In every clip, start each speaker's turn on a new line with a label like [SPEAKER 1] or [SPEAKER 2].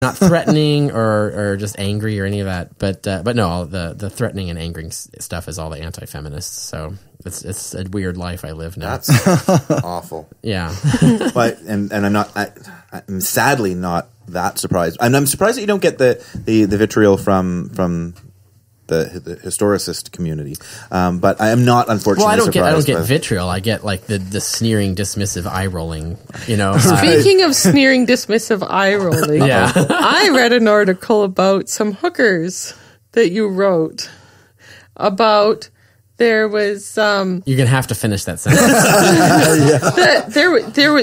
[SPEAKER 1] not threatening or just angry or any of that. But no, the threatening and angering stuff is all the anti-feminists. So it's a weird life I live now.
[SPEAKER 2] That's awful.
[SPEAKER 1] Yeah.
[SPEAKER 2] But and I'm sadly not that surprised. And I'm surprised that you don't get the vitriol from the historicist community. But I am not, unfortunately, surprised.
[SPEAKER 1] I don't get vitriol. I get like the sneering, dismissive eye rolling,
[SPEAKER 3] Speaking of sneering, dismissive eye rolling,
[SPEAKER 1] yeah.
[SPEAKER 3] I read an article about some hookers that you wrote about. There was
[SPEAKER 1] you're gonna have to finish that sentence.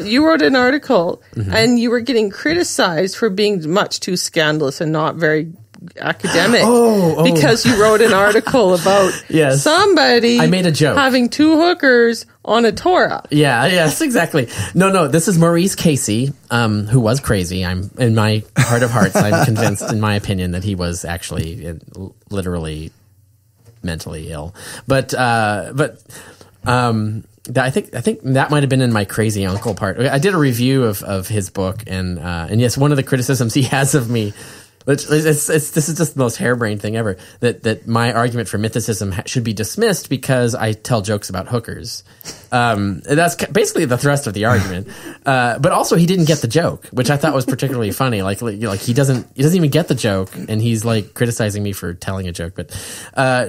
[SPEAKER 3] You wrote an article, and you were getting criticized for being much too scandalous and not very academic because you wrote an article about somebody
[SPEAKER 1] I made a joke
[SPEAKER 3] having two hookers on a Torah.
[SPEAKER 1] Yes, exactly. No, this is Maurice Casey, who was crazy. I'm in my heart of hearts, I'm convinced, in my opinion, that he was actually literally mentally ill. But I think that might have been in my crazy uncle part. I did a review of his book, and yes, one of the criticisms he has of me, this is just the most harebrained thing ever, that my argument for mythicism should be dismissed because I tell jokes about hookers. That's basically the thrust of the argument. But also he didn't get the joke, which I thought was particularly funny. Like he doesn't even get the joke, and he's like criticizing me for telling a joke. But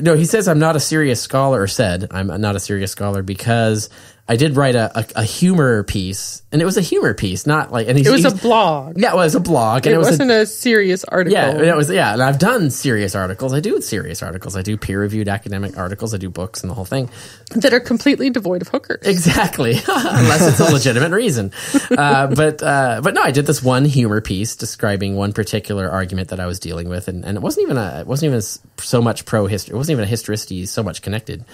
[SPEAKER 1] no, he says I'm not a serious scholar, or said I'm not a serious scholar because I did write a humor piece, and it was a humor piece, not like... And
[SPEAKER 3] it was a blog.
[SPEAKER 1] Yeah, it was a blog.
[SPEAKER 3] And it wasn't a serious article.
[SPEAKER 1] Yeah, it was. Yeah, and I've done serious articles. I do serious articles. I do peer-reviewed academic articles. I do books and the whole thing.
[SPEAKER 3] That are completely devoid of hookers.
[SPEAKER 1] Exactly, unless it's a legitimate reason. But no, I did this one humor piece describing one particular argument that I was dealing with, and it wasn't even so much pro-history. It wasn't even a historicity so much connected,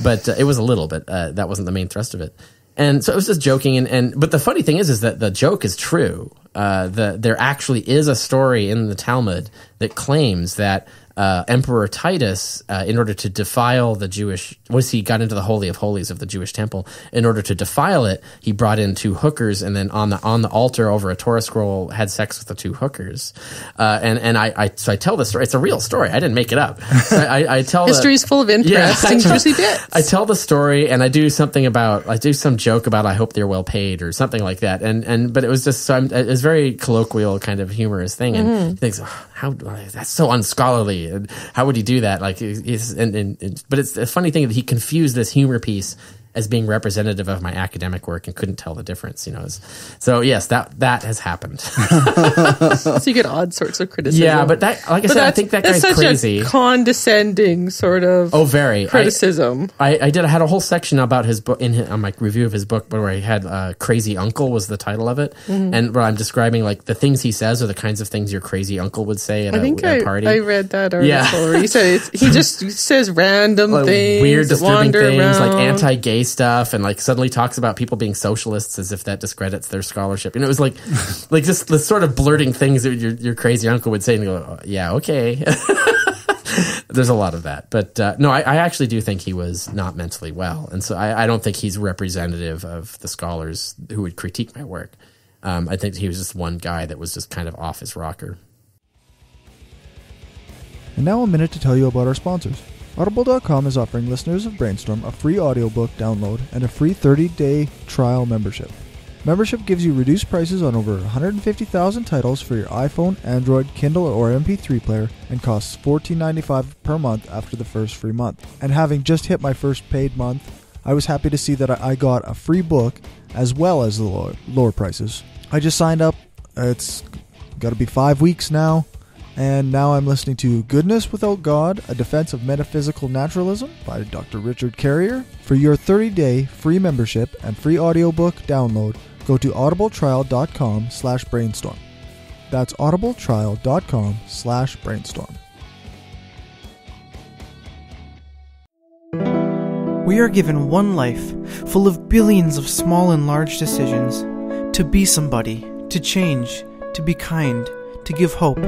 [SPEAKER 1] but it was a little bit. That wasn't the main thrust of it. And so it was just joking, but the funny thing is that the joke is true. There actually is a story in the Talmud that claims that Emperor Titus, in order to defile the Jewish, once he got into the Holy of Holies of the Jewish temple, in order to defile it, he brought in two hookers, and then on the altar over a Torah scroll had sex with the two hookers. So I tell the story. It's a real story. I didn't make it up. So I tell
[SPEAKER 3] history's full of interesting juicy bits.
[SPEAKER 1] I tell the story, and I do some joke about I hope they're well paid or something like that. But it was just it was very colloquial, kind of humorous thing. And he thinks, that's so unscholarly. And how would he do that? Like, but it's a funny thing that he confused this humor piece as being representative of my academic work and couldn't tell the difference, So yes, that has happened.
[SPEAKER 3] So you get all sorts of criticism.
[SPEAKER 1] Yeah, but I think that guy's crazy.
[SPEAKER 3] Such a condescending sort of criticism.
[SPEAKER 1] I had a whole section about his book on my review of his book, where I had "Crazy Uncle" was the title of it, and where I'm describing like the things he says are the kinds of things your crazy uncle would say at a party.
[SPEAKER 3] I read that article where he said he just says random things,
[SPEAKER 1] weird, disturbing things
[SPEAKER 3] around.
[SPEAKER 1] like anti-gay stuff, and like suddenly talks about people being socialists as if that discredits their scholarship. And it was like just the sort of blurting things that your crazy uncle would say, and go, oh, yeah, okay. There's a lot of that, but no, I actually do think he was not mentally well, and so I don't think he's representative of the scholars who would critique my work. I think he was just one guy that was just kind of off his rocker.
[SPEAKER 4] And now a minute to tell you about our sponsors. Audible.com is offering listeners of Brainstorm a free audiobook download and a free 30-day trial membership. Membership gives you reduced prices on over 150,000 titles for your iPhone, Android, Kindle, or MP3 player, and costs $14.95 per month after the first free month. And having just hit my first paid month, I was happy to see that I got a free book as well as the lower prices. I just signed up. It's got to be 5 weeks now. And now I'm listening to Goodness Without God, A Defense of Metaphysical Naturalism by Dr. Richard Carrier. For your 30-day free membership and free audiobook download, go to audibletrial.com/brainstorm. That's audibletrial.com/brainstorm.
[SPEAKER 5] We are given one life, full of billions of small and large decisions. To be somebody, to change, to be kind, to give hope,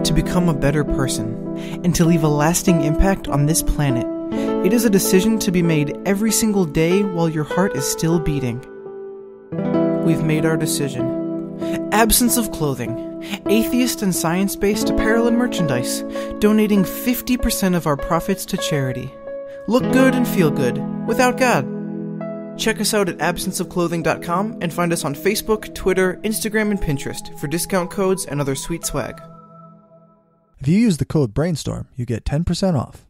[SPEAKER 5] to become a better person, and to leave a lasting impact on this planet. It is a decision to be made every single day while your heart is still beating. We've made our decision. Absence of Clothing, atheist and science-based apparel and merchandise, donating 50% of our profits to charity. Look good and feel good, without God. Check us out at absenceofclothing.com and find us on Facebook, Twitter, Instagram, and Pinterest for discount codes and other sweet swag.
[SPEAKER 4] If you use the code Brainstorm, you get 10% off.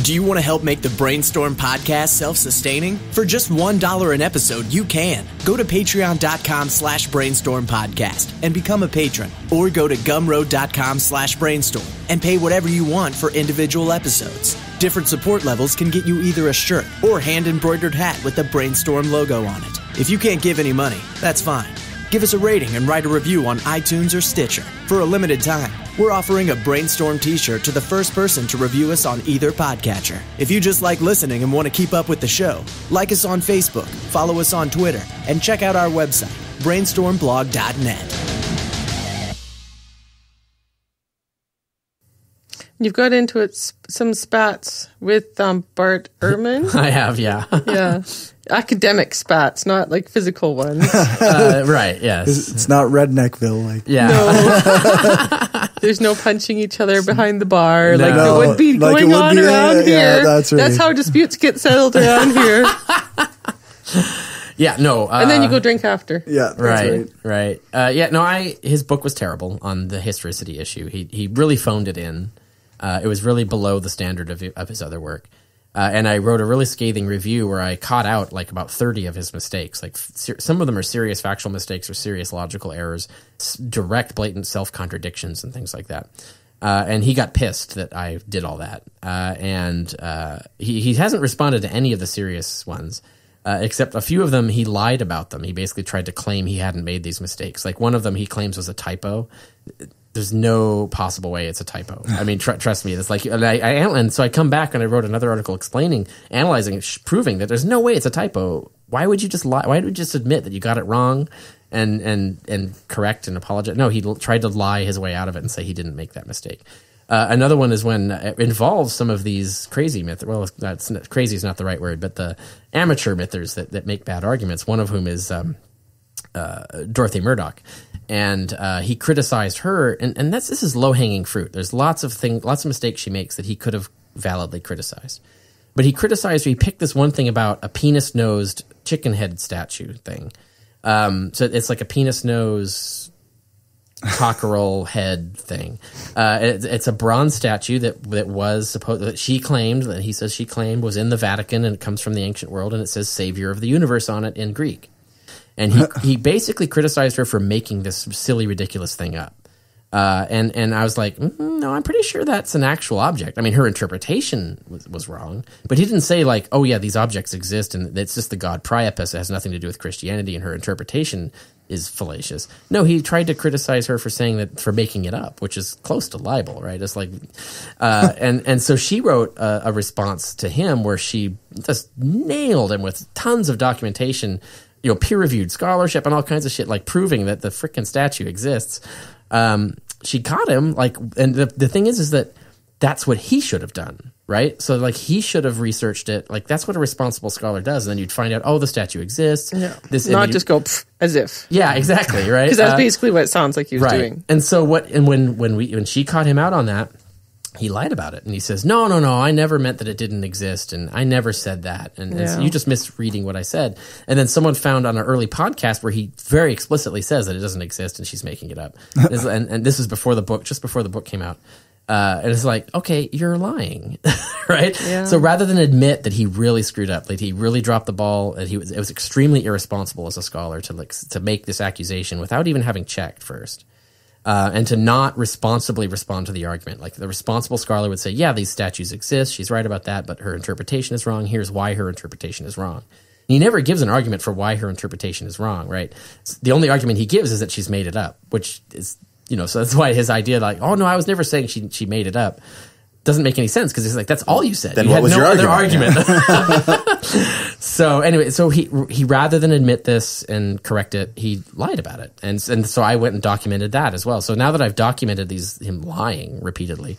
[SPEAKER 6] Do you want to help make the Brainstorm podcast self-sustaining? For just $1 an episode, you can. Go to patreon.com/brainstormpodcast and become a patron. Or go to gumroad.com/brainstorm and pay whatever you want for individual episodes. Different support levels can get you either a shirt or hand-embroidered hat with the Brainstorm logo on it. If you can't give any money, that's fine. Give us a rating and write a review on iTunes or Stitcher. For a limited time, we're offering a Brainstorm t-shirt to the first person to review us on either podcatcher. If you just like listening and want to keep up with the show, like us on Facebook, follow us on Twitter, and check out our website, brainstormblog.net.
[SPEAKER 3] You've got into it some spats with Bart Ehrman.
[SPEAKER 1] I have, yeah.
[SPEAKER 3] Yeah. Academic spats, not like physical ones.
[SPEAKER 1] Right, yes.
[SPEAKER 4] It's not Redneckville. Like.
[SPEAKER 1] Yeah.
[SPEAKER 3] No. There's no punching each other behind the bar.
[SPEAKER 1] No.
[SPEAKER 3] Like it would be
[SPEAKER 4] Like
[SPEAKER 3] going
[SPEAKER 4] it would
[SPEAKER 3] on
[SPEAKER 4] be,
[SPEAKER 3] around here.
[SPEAKER 4] yeah, that's right.
[SPEAKER 3] That's how disputes get settled around here.
[SPEAKER 1] Yeah, no.
[SPEAKER 3] And then you go drink after.
[SPEAKER 4] Yeah, that's
[SPEAKER 1] right. Yeah, no, his book was terrible on the historicity issue. He really phoned it in. It was really below the standard of his other work. And I wrote a really scathing review where I caught out like about 30 of his mistakes. Like some of them are serious factual mistakes or serious logical errors, direct, blatant self-contradictions and things like that. And he got pissed that I did all that. And he hasn't responded to any of the serious ones, except a few of them he lied about them. He basically tried to claim he hadn't made these mistakes. Like one of them he claims was a typo. There's no possible way it's a typo. I mean, trust me. It's like, and so I come back and I wrote another article analyzing, proving that there's no way it's a typo. Why would you just lie? Why would you just admit that you got it wrong and correct and apologize? No, he tried to lie his way out of it and say he didn't make that mistake. Another one is when it involves some of these crazy myths. Well, crazy is not the right word, but the amateur mythers that make bad arguments. One of whom is Dorothy Murdoch. And he criticized her, and this is low-hanging fruit. There's lots of mistakes she makes that he could have validly criticized. But he criticized her. He picked this one thing about a penis-nosed chicken-head statue thing. So it's like a penis-nose cockerel head thing. It's a bronze statue that was supposed that she claimed, that he says she claimed was in the Vatican, and it comes from the ancient world, and it says "Savior of the Universe" on it in Greek. And he basically criticized her for making this silly, ridiculous thing up. And I was like, no, I'm pretty sure that's an actual object. I mean, her interpretation was wrong, but he didn't say like, oh yeah, these objects exist and it's just the god Priapus. It has nothing to do with Christianity, and her interpretation is fallacious. No, he tried to criticize her for saying that, for making it up, which is close to libel, right? It's like, and so she wrote a response to him where she just nailed him with tons of documentation, peer-reviewed scholarship and all kinds of shit, like proving that the frickin' statue exists. She caught him, and the thing is that that's what he should have done, right? So, like, he should have researched it. Like, that's what a responsible scholar does. And then you'd find out, oh, the statue exists.
[SPEAKER 3] Yeah. Not just go as if.
[SPEAKER 1] Yeah, exactly, right?
[SPEAKER 3] Because that's basically what it sounds like he was doing.
[SPEAKER 1] And so when she caught him out on that, he lied about it, and he says, no, I never meant that it didn't exist, and I never said that, and so you just misreading what I said. And then someone found on an early podcast where he very explicitly says that it doesn't exist, and she's making it up. and this is just before the book came out. And it's like, okay, you're lying, right?
[SPEAKER 3] Yeah.
[SPEAKER 1] So rather than admit that he really screwed up, like he really dropped the ball, and it was extremely irresponsible as a scholar to make this accusation without even having checked first. And to not responsibly respond to the argument. Like the responsible scholar would say, yeah, these statues exist. She's right about that, but her interpretation is wrong. Here's why her interpretation is wrong. And he never gives an argument for why her interpretation is wrong, right? The only argument he gives is that she's made it up, which is, so that's why his idea, like, oh, no, I was never saying she made it up, doesn't make any sense, because it's like, that's all you said.
[SPEAKER 2] Then
[SPEAKER 1] you
[SPEAKER 2] what was
[SPEAKER 1] no
[SPEAKER 2] your
[SPEAKER 1] other
[SPEAKER 2] argument?
[SPEAKER 1] argument. So anyway, so he rather than admit this and correct it, he lied about it, and so I went and documented that as well. So now that I've documented him lying repeatedly,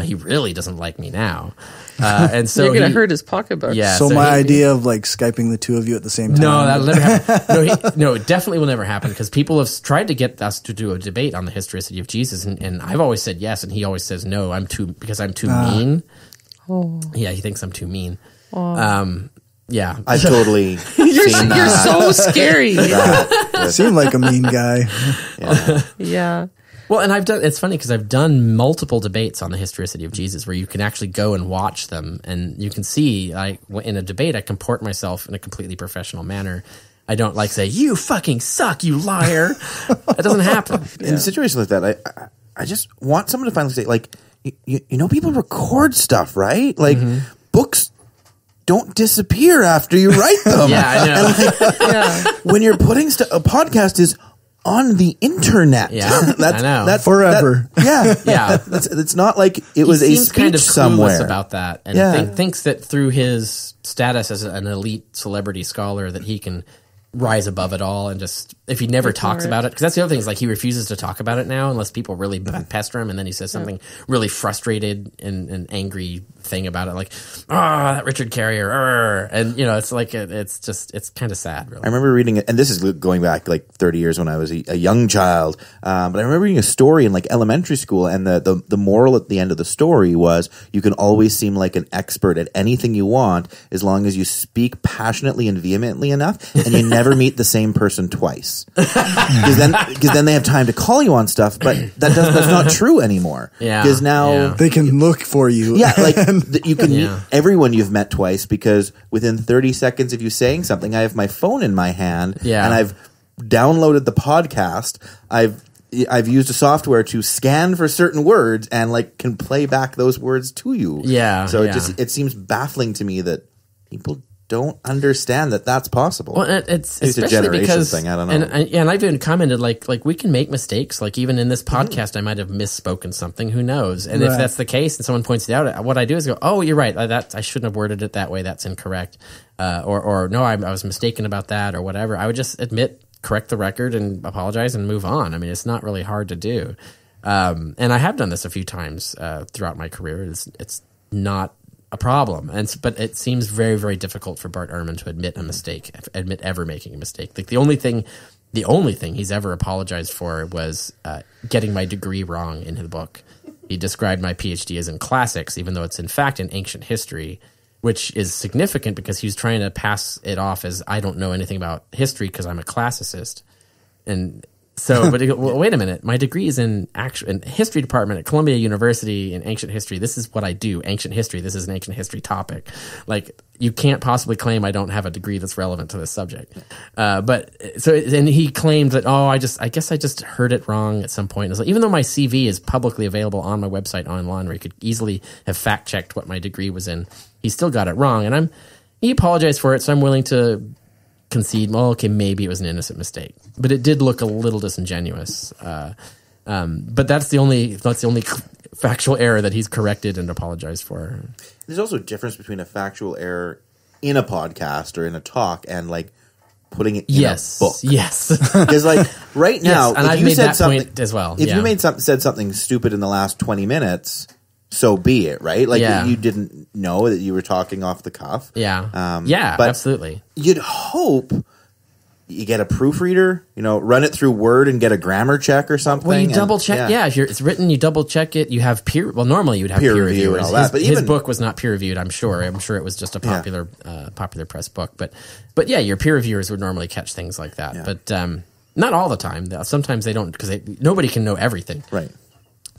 [SPEAKER 1] he really doesn't like me now, and so
[SPEAKER 3] you're going to hurt his pocketbook.
[SPEAKER 1] Yeah.
[SPEAKER 4] So my idea of like Skyping the two of you at the same time.
[SPEAKER 1] No, that'll never happen. No, it definitely will never happen because people have tried to get us to do a debate on the historicity of Jesus, and I've always said yes, and he always says no. I'm too mean. Oh. Yeah, he thinks I'm too mean. Oh. Yeah,
[SPEAKER 2] I've totally.
[SPEAKER 3] You're so scary.
[SPEAKER 4] Seem like a mean guy.
[SPEAKER 3] Yeah.
[SPEAKER 1] Well, and it's funny because I've done multiple debates on the historicity of Jesus where you can actually go and watch them, and you can see in a debate I comport myself in a completely professional manner. I don't say, you fucking suck, you liar. That doesn't happen.
[SPEAKER 2] In situations like that, I just want someone to finally say, like, you know, people record stuff, right? Like, books don't disappear after you write them.
[SPEAKER 1] Yeah, I know.
[SPEAKER 2] And when you're putting a podcast is on the internet.
[SPEAKER 1] Yeah, I know.
[SPEAKER 4] That's forever.
[SPEAKER 2] Yeah. It's not like it was a speech
[SPEAKER 1] kind of
[SPEAKER 2] somewhere
[SPEAKER 1] about that, and thinks that through his status as an elite celebrity scholar that he can rise above it all, and just if he never talks about it, because that's the other thing is like he refuses to talk about it now unless people really pester him, and then he says something really frustrated and angry thing about it, like that Richard Carrier, and you know, it's like it's kind of sad, really.
[SPEAKER 2] I remember reading it, and this is going back like 30 years when I was a young child, but I remember reading a story in like elementary school, and the moral at the end of the story was you can always seem like an expert at anything you want as long as you speak passionately and vehemently enough, and you never meet the same person twice, because then they have time to call you on stuff, but that's not true anymore.
[SPEAKER 1] Yeah,
[SPEAKER 2] because now
[SPEAKER 4] they can look for you.
[SPEAKER 2] Yeah, like you can meet everyone you've met twice, because within 30 seconds of you saying something, I have my phone in my hand, and I've downloaded the podcast. I've used a software to scan for certain words and like can play back those words to you.
[SPEAKER 1] Yeah.
[SPEAKER 2] So it seems baffling to me that people don't understand that that's possible.
[SPEAKER 1] Well, it's
[SPEAKER 2] a
[SPEAKER 1] especially
[SPEAKER 2] generation
[SPEAKER 1] because
[SPEAKER 2] thing. I don't know.
[SPEAKER 1] And I've even commented like we can make mistakes. Like even in this podcast, I might have misspoken something. Who knows? And if that's the case, and someone points it out, what I do is go, "Oh, you're right. I shouldn't have worded it that way. That's incorrect." Or no, I was mistaken about that, or whatever. I would just admit, correct the record, and apologize, and move on. I mean, it's not really hard to do. And I have done this a few times throughout my career. It's not a problem, but it seems very, very difficult for Bart Ehrman to admit a mistake, admit ever making a mistake. Like the only thing he's ever apologized for was getting my degree wrong in his book. He described my PhD as in classics, even though it's in fact in ancient history, which is significant because he was trying to pass it off as I don't know anything about history because I'm a classicist. And so, but wait a minute, my degree is in history department at Columbia University in ancient history. This is what I do, ancient history. This is an ancient history topic. Like, you can't possibly claim I don't have a degree that's relevant to this subject. And he claimed that, I guess I just heard it wrong at some point. It's like, even though my CV is publicly available on my website online, where he could easily have fact checked what my degree was in, he still got it wrong. And he apologized for it, so I'm willing to concede, well, okay, maybe it was an innocent mistake, but it did look a little disingenuous. But that's the only factual error that he's corrected and apologized for.
[SPEAKER 2] There's also a difference between a factual error in a podcast or in a talk and like putting it in a book. Yes. Because like right now,
[SPEAKER 1] and
[SPEAKER 2] if
[SPEAKER 1] I've
[SPEAKER 2] you
[SPEAKER 1] made
[SPEAKER 2] said
[SPEAKER 1] that
[SPEAKER 2] something
[SPEAKER 1] point as well.
[SPEAKER 2] If you said something stupid in the last 20 minutes, so be it, right? Like you didn't know that you were talking off the cuff.
[SPEAKER 1] Yeah.
[SPEAKER 2] But
[SPEAKER 1] absolutely.
[SPEAKER 2] You'd hope you get a proofreader, run it through Word and get a grammar check or something.
[SPEAKER 1] Well, you double check. Yeah, if it's written, you double check it. You have normally you'd have peer reviewers.
[SPEAKER 2] And all that, but
[SPEAKER 1] his book was not peer reviewed. I'm sure it was just a popular press book. But yeah, your peer reviewers would normally catch things like that. Yeah. But not all the time. Sometimes they don't, because nobody can know everything.
[SPEAKER 2] Right.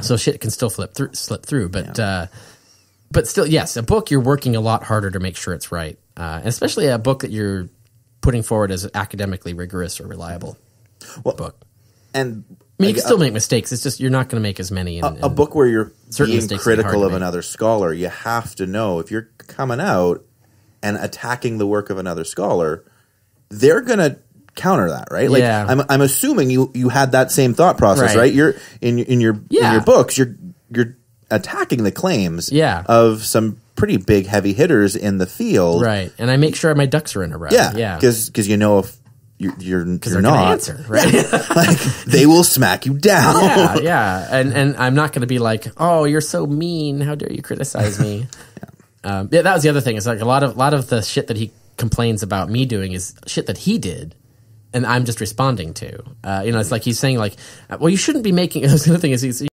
[SPEAKER 1] So shit can still slip through, but still, yes, a book you're working a lot harder to make sure it's right, especially a book that you're putting forward as academically rigorous or reliable book.
[SPEAKER 2] And
[SPEAKER 1] you can still make mistakes. It's just you're not going to make as many.
[SPEAKER 2] A book where you're being critical of another scholar, you have to know if you're coming out and attacking the work of another scholar, they're going to counter that, right? Like I'm assuming you had that same thought process, right? You're in your books, you're attacking the claims of some pretty big heavy hitters in the field.
[SPEAKER 1] Right. And I make sure my ducks are in a row.
[SPEAKER 2] Yeah. Because if you're not
[SPEAKER 1] answer, right?
[SPEAKER 2] like they will smack you down.
[SPEAKER 1] Yeah. And I'm not going to be like, oh, you're so mean. How dare you criticize me? That was the other thing. It's like a lot of the shit that he complains about me doing is shit that he did. And I'm just responding to, it's like he's saying like, well, you shouldn't be making. The other thing is